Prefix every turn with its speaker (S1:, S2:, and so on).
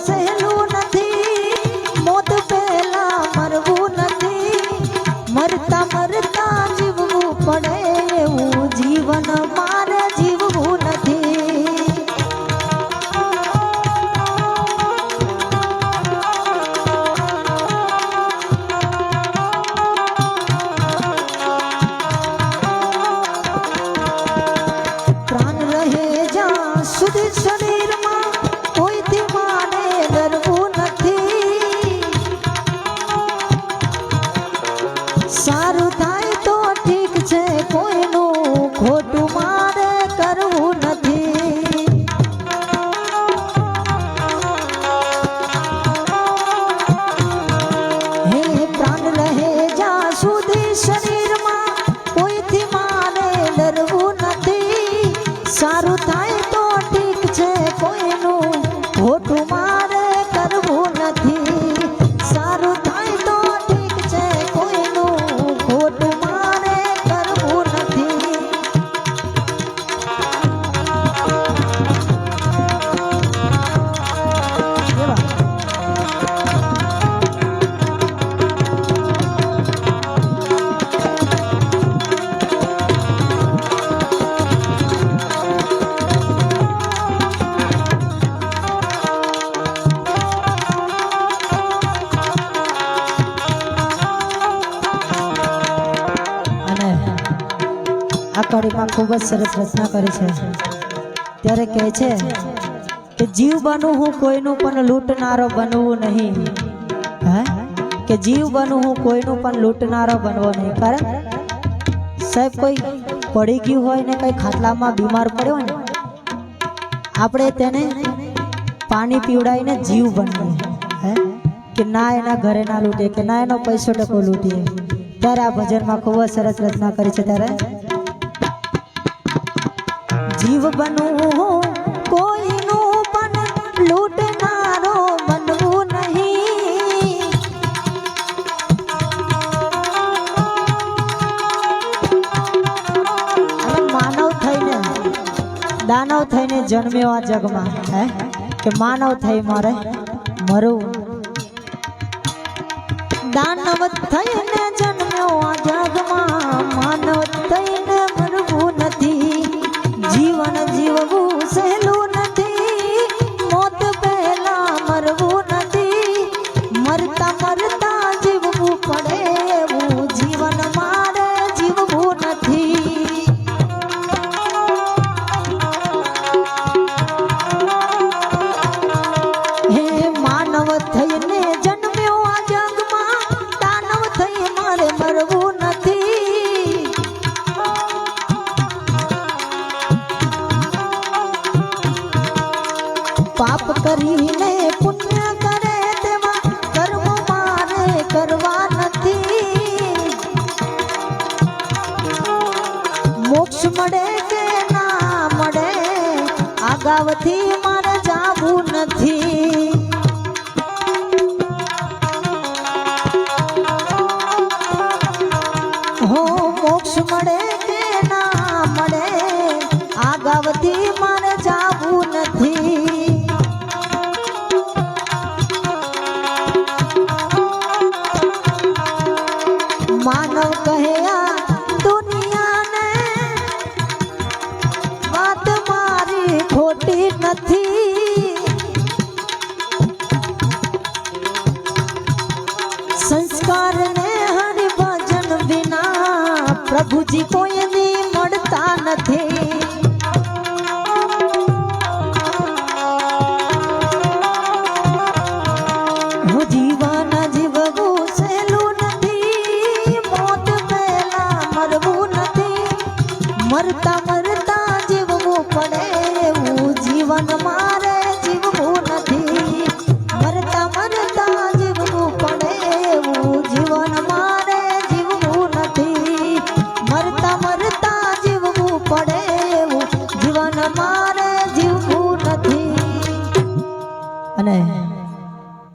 S1: સહેલું નથી, મોત પહેલા મરવું નથી, મરતા મરતા જીવવું પડે એવું જીવન મારે જીવવું નથી. પ્રાણ રહે જ્યાં સુધી શરીરમાં કોઈથી માને ડરવું નથી. સારું થાય તો ઠીક છે, કોઈનું ખોટું મારે કરવું નથી. હે પ્રાણ રહે જ્યાં સુધી શરીરમાં કોઈથી મારે ડરવું નથી. સારું થાય તો ઠીક છે, કોઈનું ખોટું મારે કરવું નથી. સારું થાય તો ઠીક છે, કોઈનું ખોટું મારે કરવું નથી. આ કડીમાં ખૂબ જ સરસ રચના કરી છે. ત્યારે કહે છે કે જીવ બનવું હું કોઈનું પણ લૂંટનારો બનવું નહીં. હે કે જીવ બનવું હું કોઈનું પણ લૂંટનારો બનવો નહીં. કારણ સાહેબ કોઈ પડી ગયું હોય ને કઈ ખાટલામાં બીમાર પડ્યો હોય ને, આપણે તેને પાણી પીવડાવીને જીવ બનીએ. હે કે ના એના ઘરે ના લૂંટીએ, કે ના એનો પૈસો ટકો લૂંટીએ. ત્યારે આ ભજનમાં ખૂબ જ સરસ રચના કરી છે. ત્યારે જીવ બનવું કોઈનું પણ લૂંટનારો બનવું નહીં. માનવ થઈને દાનવ થઈને જન્મ્યો આ જગમાં. હે કે માનવ થઈ મારે મરવું. દાનવ થઈને જન્મ્યો આ જગમાં, માનવ થઈને મરવું નથી. જીવન જીવવું સહેલું નથી, મોત પહેલા મરવું નથી, મરતા મરતા જીવવું પડે એવું જીવન મારે જીવવું નથી. હે માનવ થઈને જન્મ્યો આ જગમાં, દાનવ થઈ મારે મરવું નથી. પાપ કરીને પુણ્ય કરે તેવા કર્મ મારે કરવા નથી. મોક્ષ મળે કે ના મળે આગાવથી મારે જાવું નથી. હો મોક્ષ મળે કે ના મળે આગાવથી મારે જાવું નથી. માનવ કહે આ દુનિયાને વાત મારી ખોટી નથી. સંસ્કારને હરિભજન વિના પ્રભુજી કોઈની મળતા નથી. હું જીવન જીવવું સહેલું નથી, મોત પહેલા મરવું નથી, મરતા મર